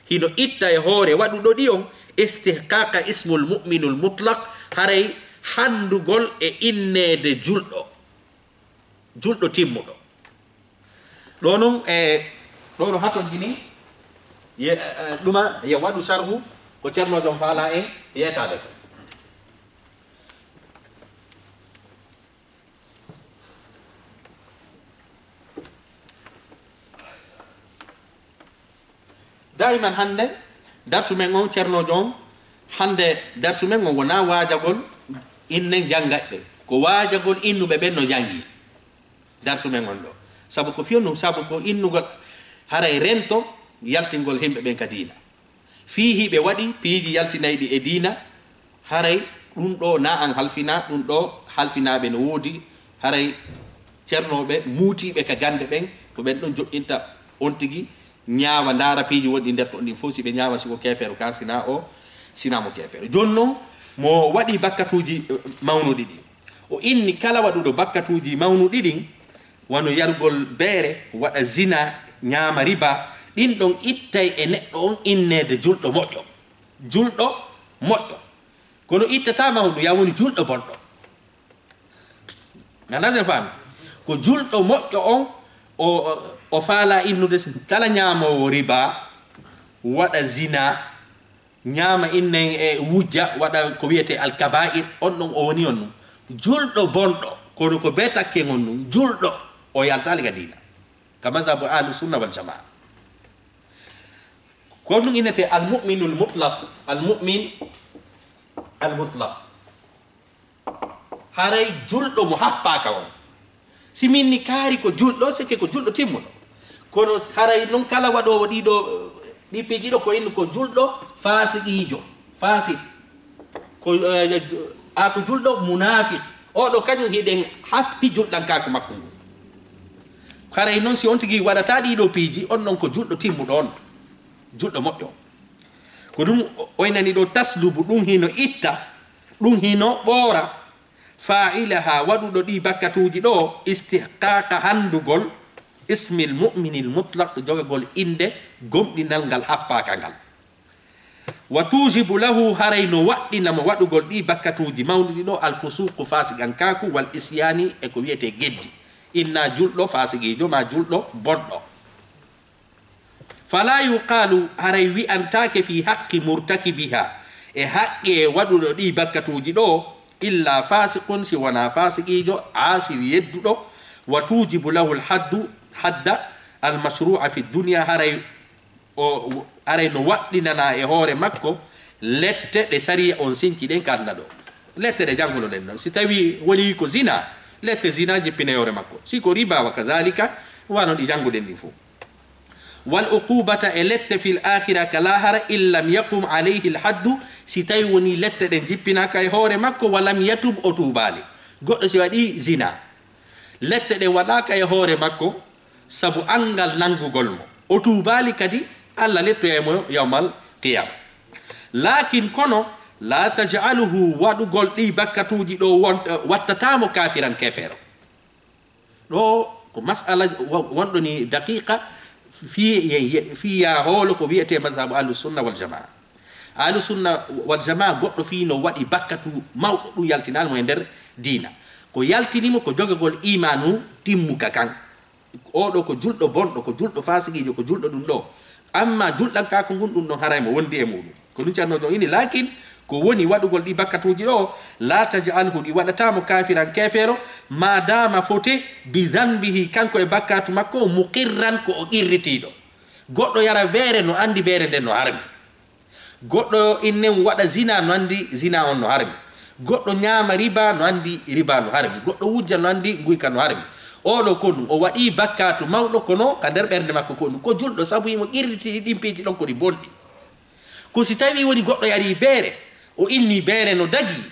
hino itta e hore wadudo di on istihqaqa ismul mu'minul mutlaq hare handugol e innede juldo timmudo do non do haton jini ye duma ye wadu sharhu ko cerno jom fala en yetade ko daiman hande darsu men on cerno jom hande darsu men on wona wajagol inne jangadbe ko wajagol innube ben no jangi darsu men on do sabu ko fionu sabu ko innugol haray rento yaltingol himbe ben kadina fihi be wadi piiji yaltinaydi e dina haray dum do na an halfina dum do halfina be no wodi haray cernobe mutibe ka gande ben ko ben don joddinta on tigi nyaawa ndara piiji wodi der to ndi fosi be nyaawa siko kefero ka sina o sina mo kefero jonno mo wadi bakkatuji mawnudi di o inni kala wadudo bakkatuji mawnudi din wano yargol bere wada zina nyaama riba din don ittay e neddo on innede juldo moddo kono ittata mawdu ya woni juldo bondo nanaze fam ko juldo moddo on o faala innude kala nyaamo riba wada zina nyaama inne e wujja wada ko wiete al kaba'ir on non o woni on juldo bondo ko betakke ngon juldo o yaltali gadina kama sabu ahli sunna wal jamaa ko dum inete al mu'minul mutlaq al mu'min al mutlaq haray juldo mo happa ka on siminni kaari ko juldo seke ko juldo timmudo kono haray non kala wado wadi do di pejido ko inno ko juldo fasiqijo fasik ko ko juldo munafiq o do kanyum hiden happi juldan ka ko makko kare non si on tigi wadata di do piji on non ko juldo timmudo on juldo moddo ko dum oynani do taslubu dum hino itta dum hino bora fa'ilaha wadudo di bakkatuji do istihqaqa handugol ismil mu'minil mutlaq jogagol inde gomdinal ngal happaka ngal wa tujibu lahu harayno waddina mo wadugol di bakkatuji mawludi do al fusuq fasigan kaku wal isyani e ko wiete geddi inna juldo fasigijo ma juldo boddo fala yuqalu haray wi antake fi haqqi murtakibiha e haqqe wadudo di bakkatuji do illa fasiqun si wana fasigijo asir yeddudo wa tujibu lahu al hadda al mashru'a fi dunya haray o aray no waddinana e hore makko lette de sariya on sinki den kanda do lette de jangulo den si tawi woni ko zina lette zina jippine hore makko si ko riba wa kazalika wano di janguden ni fu wal uqubata lette fil akhirah kala hara illam yaqum alayhi al hadd si tawi woni lette den jippina kay hore makko walam yatub otubali goddo si wadi zina lette de wada kay hore makko sabu angal nangugol mo otubali kadi alla letto yemo yawmal qiyam lakin kono la taj'aluhu wadugol di bakkatuji do wattatamo kafiran kefero do ko mas'ala wondo ni daqiqa fi ya holo ko wiete mazhab ahlus sunna wal jamaa ahlus sunna wal jamaa goddo fi no wadi bakkatu mawdo du yaltinal mo ender dina ko yaltinimo ko jogagol imanu timmuka kan o do ko juldo bondo ko juldo fasigijo ko juldo dum do amma juldan ka ko gundum no haray mo wondi e mudum ko dum cianno do ini lakin ko woni waɗugol ɗi bakkatuji ɗo la tajalhu ɗi waɗatamo kafiran kefero ma dama fote bi zanbihi kanko e bakkatu makko muqirran ko o qirritiɗo goɗɗo yara beere no andi beere nden no harmi goɗɗo innen waɗa zina no andi zina on no harmi goɗɗo ñaama riba no andi riba no harmi goɗɗo wujja no andi guyka no harmi oɗo ko ɗum o waɗi bakkatu mawɗo kono ka nder ɓernde makko ko ɗum ko julɗo sabu imo qirriti ɗin piiji ɗon ko ɗi bonɗi ko si tawi woni goɗɗo yari beere o inni beere no dagi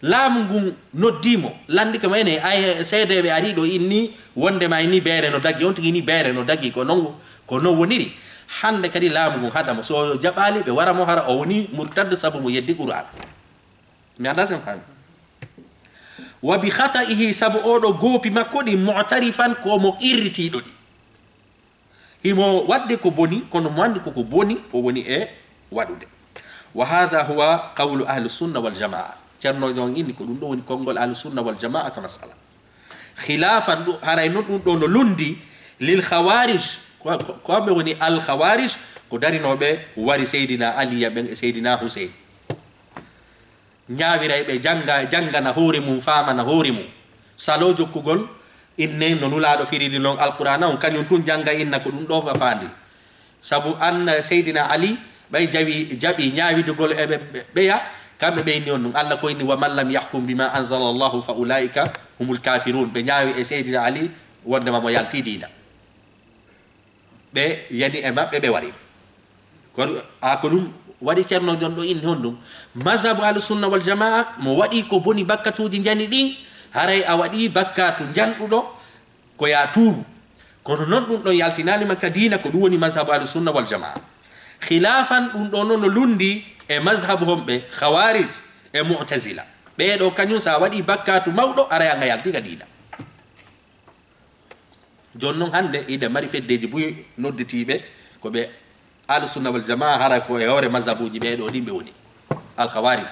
laamu ngun noddimo landi ko mayne ay seedeɓe ari ɗo inni wondema ni beere no dagi on tigi ni beere no dagi ko non woniri hande kadi laamu ngun haɗamo so jaɓali ɓe waramo hara o woni murtadde sabu mo yeddi qur'an mi anda sen fami wa bi khata'ihi sabu oɗo goopi makko ɗi mu'tarifan ko mo qirritiɗo ɗi himo wadde ko boni kono mo andi koko boni o woni e waɗude wa hadha huwa qawlu ahli sunna wal jamaa ceerno jon inni ko ɗum ɗo woni konngol ahli sunna wal jamaa ka masala khilafan ɗum haray noon ɗum ɗo no lundi lil khawarij ko amɓe woni al khawarij ko darinoɓe wari seydina aliya ɓen e seydina husein ñaawiray ɓe janngana hoore mum faamana hoore mum salo jokkugol inne no nulaaɗo firidi noon alqur'ana on kañum tun jannga inna ko ɗum ɗo fa faandi sabu an seydina ali ɓay jaɓi ñaawidugol eɓe ɓeya kamɓe ɓe inni on ɗum allah ko inni wa man lam yahkum bima anzala llahu fa ulaika humul kafirun ɓe ñaawi e seydina ali wondema mo yalti diina ɓe yani e maɓɓe ɓe wari ko ɗum waɗi ceerno jon ɗo inni hon ɗum mazhabu ahlusunna wal jamaa mo waɗi ko boni bakkatuji jani ɗin haray a waɗi bakkatu janɗuɗo ko ya tuubu kono noon ɗum ɗon yaltinanima ka diina ko ɗum woni mazhabu ahlusunna wal jamaa khilafan ɗum ɗo noon no lundi e mazhabu homɓe khawarij e mu'tazila ɓeɗo kañum sa waɗi bakkatu mawɗo aray anga yalti ka diina jon noon hande iɗe mari feddeji buy nodditiɓe ko ɓe ahlusunna wal jamaa hara ko e hoore mazhabuji ɓeɗo ɗin ɓe woni al khawarij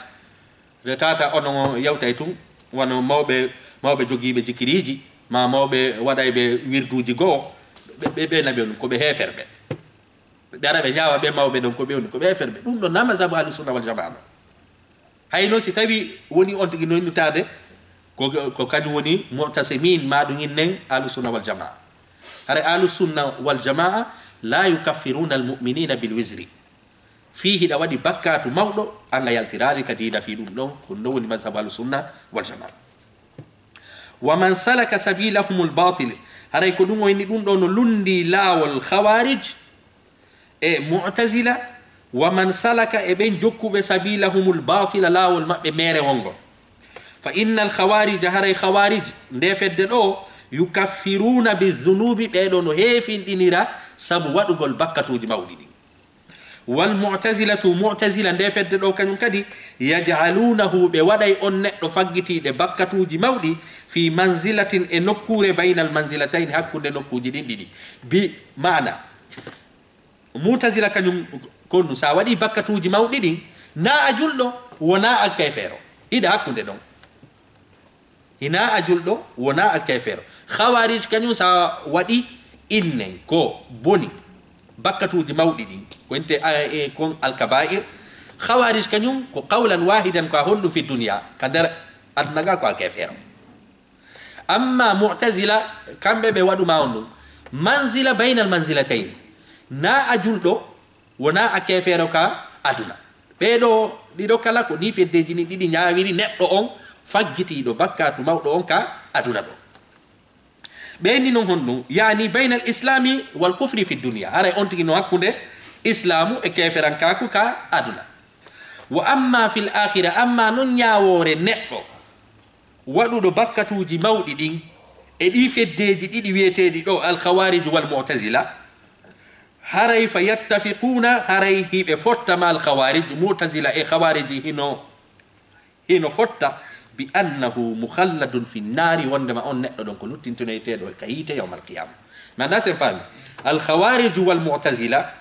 retata onon yewtay tun wono mawɓe jogiiɓe jikiriji ma mawɓe waɗayɓe wirduji goo ɓe naɓe ɗum koɓe heferɓe ɓe ara ɓe ñaawa ɓe mawɓe ɗon koɓe woni koɓe heferɓe ɗum ɗon na mazhabu ahlusunna wal jamaa no hay noon si tawi woni on tigi no innutade ko kañum woni mu'tasimin ma ɗum innen ahlusunna wal jamaa hara ahlusunna wal jamaa la yukaffiruna almu'minina bilwisri fihi ɗa waɗi bakkatu mawɗo anga yaltirari ka diina fi ɗum ɗon ko ɗum woni mazhabu ahlusunna wal jamaa wa man salaka sabilahum albatil haray ko ɗum woni ɗum ɗo no lundi laawol khawarij e mu'tazila wa man salaka e ɓen jokkuɓe sabilahum albatila laawol maɓɓe mere wongo fa inna alkhawarija haray khawarij nde fedde ɗo yukaffiruna bizunubi ɓeɗo no heefinɗinira sabu waɗugol bakkatuji mawɗi ɗi wal mu'tazilatu mu'tazila nde fedde ɗo kañum kadi yaj'alunahu ɓe waɗay on neɗɗo faggitiɗe bakkatuji mawɗi fi manzilatin e nokkure baynal manzilatayn hakkunde nokkuji ɗin ɗiɗi bi mana mu'tazila kañum konnu sa waɗi bakkatuji mawɗi ɗin na a julɗo wona a kefeero ida hakkunde ɗon ina a julɗo wona a kefeero khawarij kañum sa waɗi innen ko boni bakkatuji mawɗi ɗin ko ente kon alkabair khawarij kañum ko qawlan wahidan ko a honɗum fi duniya ka nder adnaga ko a kefeero amma mu'tazila kamɓe ɓe waɗuma on ɗum manzila baynal manzilatayn na a julɗo wona a kefeero ka aduna ɓeɗo ɗiɗo kala ko ni feddeji ni ɗiɗi ñawiri neɗɗo on faggitiɗo bakkatu mawɗo on ka aduna ɗo ɓenni noon honɗum yani bayna al islami wal kufri fi dunia haray on tigi no hakkude islamu e keferankaku ka aduna wa amma fi l akhira amma noon ñawore neɗɗo waɗuɗo bakkatuji mawɗi ɗin e ɗi feddeji ɗiɗi wiyeteɗi ɗo al khawarij wal mu'tazila haray fa yattafiquna haray hiɓe fottama al khawarij mu'tazila e khawariji hino fotta bi annahu mukhalladun fi nnari wondema on neɗɗo ɗon ko luttintinoyteɗo ka yiite yawma alqiyama mi anda sen faami al khawariju wal mu'tazila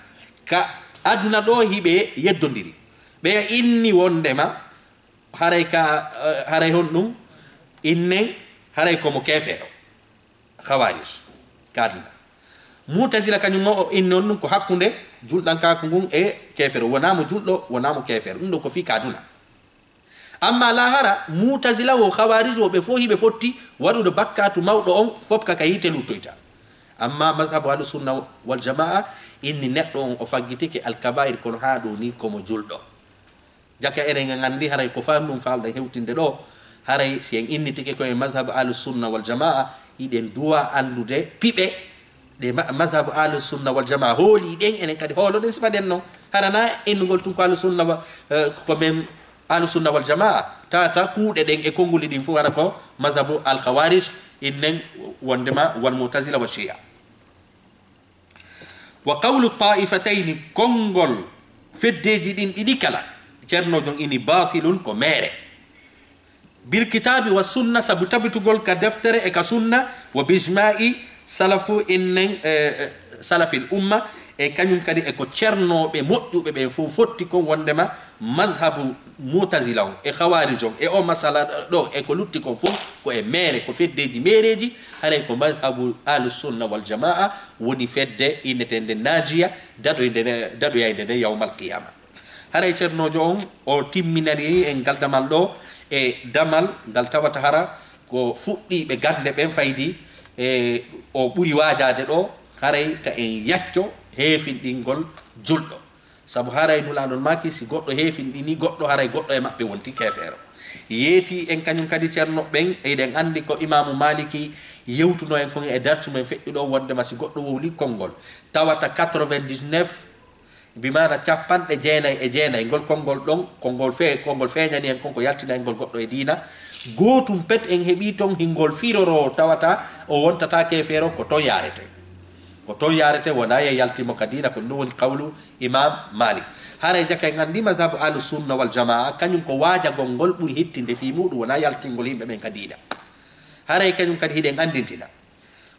ka aduna ɗo hiɓe yeddodiri ɓe inni wondema haray hon ɗum innen haray komo kefeero khawarij ka aduna mu'tazila kañum o inni on ɗum ko hakkude julɗankaku ngun e kefeero wonamo julɗo wonamo kefeero ɗum ɗo ko fi ka aduna amma lahara mutazila wo khawarij wo be fo hibe fotti wadudo bakkatu mawdo on fopka ka yite lutoyta amma mazhabu ahlus sunna wal jamaa inni neddo on o faggitike al kaba'ir kono haado ni komo juldo jaka ere ngandi haray ko famdum falda hewtinde do haray si en innitike ko e mazhabu ahlus sunna wal jamaa iden duwa andude pibe de mazhabu ahlus sunna wal jamaa holi den enen kadi holo den sifaden non harana innugol tun ko ahlus sunna ko men ahlus sunna wal jamaa tata kuude den e konguli din fu wara ko mazhabu al khawarij innen wondema wal mu'tazila wa shi'a wa qawlu ta'ifatayn kongol feddeji din didi kala cerno don ini batilun ko mere bil kitabi was sunna sabu tabitugol ka deftere e ka sunna wa bijma'i salafu innen salafil umma e kanyum kadi e ko cernoɓe moƴƴuɓe ɓe fof fotti ko wondema madhabu mutazila e khawarij e o masala ɗo e ko lutti kon fof ko e mere ko feddeji mereji haray ko madhabu ahlus sunna wal jamaa woni fedde innetende najiya daɗoyayde nde yawmal qiyama haray cernojo on o timminari en gal damal ɗo e damal ngal tawata hara ko fuɗɗiɓe gande ɓen faydi e o ɓuri wajade ɗo haray ta en yacco heefinɗingol julɗo sabu haray nulaɗon maki si goɗɗo heefinɗini goɗɗo haray goɗɗo e maɓɓe wonti kefeero yeeti en kañum kadi ceerno ɓen eɗen andi ko imamu maliki yewtuno en kon e dartumen feƴƴuɗo wondema si goɗɗo wowli konngol tawata 99 bimana capanɗe jeenayyi e jeenayyi ngol konngol ɗon konngol feeñani en konko yaltinayngol goɗɗo e diina gootum pet en heeɓi ton hingol firoro tawata o wontata kefeero ko ton yarete ko ton yarete wona ye yaltimo ka dina ko ɗum woni qawlu imam malik haray jaka en andi mazhabu ahlus sunna wal jamaa kañum ko waajagol ngol ɓuri hittinde fi muɗum wona yaltingol yimɓe ɓen ka dina haray kañum kadi hiɗen andintina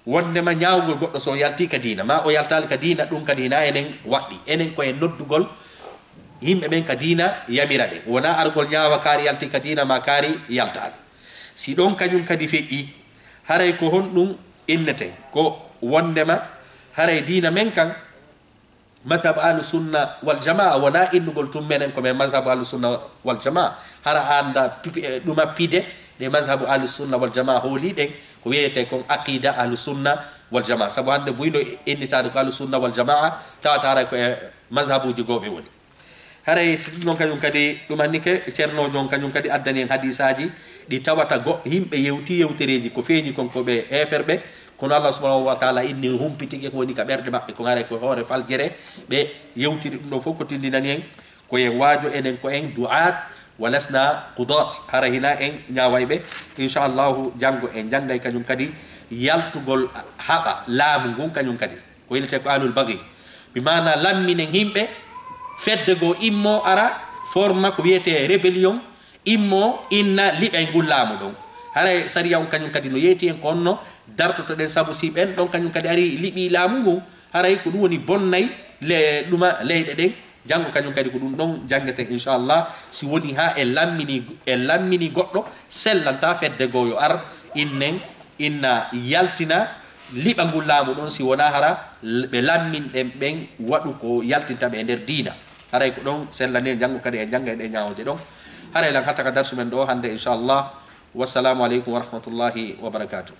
wondema ñawgol goɗɗo so yalti ka dina ma o yaltali ka dina ɗum kadi na enen waɗɗi enen koye noddugol yimɓe ɓen ka dina yamira ɗe wona argol ñawa kaari yalti ka dina ma kaari yaltali si ɗon kañum kadi feƴƴi haray ko honɗum innete ko wondema haray dina men kan mazhabu ahlus sunna wal jamaa wona innugol tum menen ko men mazhabu ahlus sunna wal jamaa hara anda ɗuma pide de mazhabu ahlus sunna wal jamaa hooli ɗen ko wiyete kon aqida ahlus sunna wal jamaa sabu hande buyno innitade ko ahlus sunna wal jamaa tawata haray ko e mazhabuji goɓe woni haray si noon kañum kadi ɗum hannike ceernojo on kañum kadi addani en hadisaji ɗi tawata yimɓe yewti yewtereji ko feeñi kon koɓe heferɓe kono allah subhanahu wa taala inni humpitike ko woni ka ɓerde maɓɓe ko haray ko hoore faljere ɓe yewtiri ɗum ɗo fof ko tindinani en koyen waajo enen ko en du'at walasna qudat hara hina en ñawayɓe inchallahu janggo en janggay kañum kadi yaltugol haɓa laamu ngun kañum kadi ko winete ko alul bagi mi mana lamminen himɓe fedde go immo ara forma ko wiyete rébellion immo inna liɓay ngol laamu ɗon haray sariya on kañum kadi no yeeti en ko onno dartoto ɗen saabu si ɓen ɗon kañum kadi ari liɓi laamu ngun haray ko ɗum woni bonnay ɗuma leyɗe ɗen janggo kañum kadi ko ɗum ɗon janggete inchallah si woni ha e lammini goɗɗo sellanta fedde go yo ar innen inna yaltina liɓa ngol laamu ɗon si wona hara ɓe lamminɗen ɓen waɗu ko yaltintaɓe e nder diina haray ko ɗon sellani janggo kadi e jangga e ɗe ñawoje ɗon haray lan hatta ka darsu men ɗo hande inchallah wassalamu aleykum wa rahmatullahi wa barakatuh